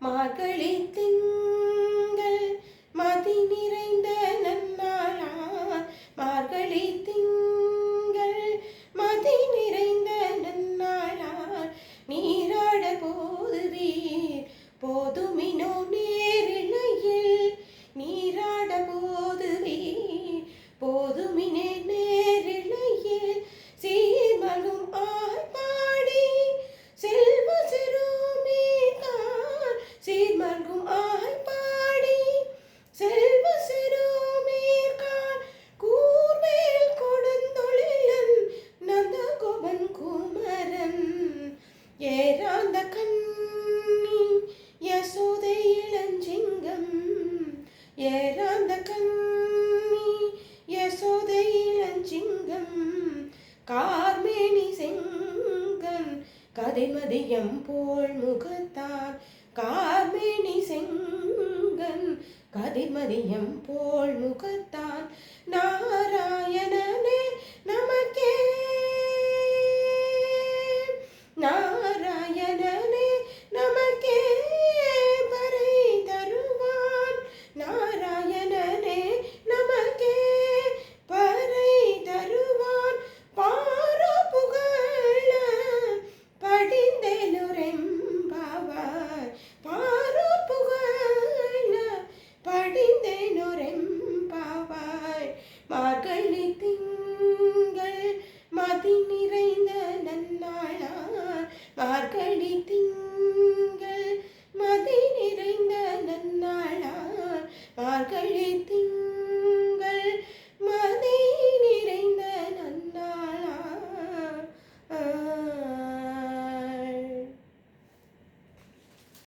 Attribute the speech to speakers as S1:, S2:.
S1: மார்கழி திங்கள் மதி நிறைந்த நன்னாளான் மார்கழி திங்கள் மதி நிறைந்த நன்னாளான் நீராட போதுவீர் போதுமினோ நேரிழையில் நீராட போதுவீர் போதுமினே நேரிழையில் சீர்மலும் ஆய்பாடி செல்வ சிறுமீர்கான் சீர்மல்கும் ஆய்பாடி செல்வ சிறுமீர்கான் கூர்வேல் கொடுந்தொழிலன் நந்தகோபன் குமரன் ஏராந்த கண்ணி யசோதை இளஞ்சிங்கம் ஏராந்த கண்ணி யசோதை இளஞ்சிங்கம் கார்மேனி செங்கன் கதிமதியம் போல் முகத்தான் கார்மேனி செங்கன் கதிமதியம் போல் முகத்தான் நான்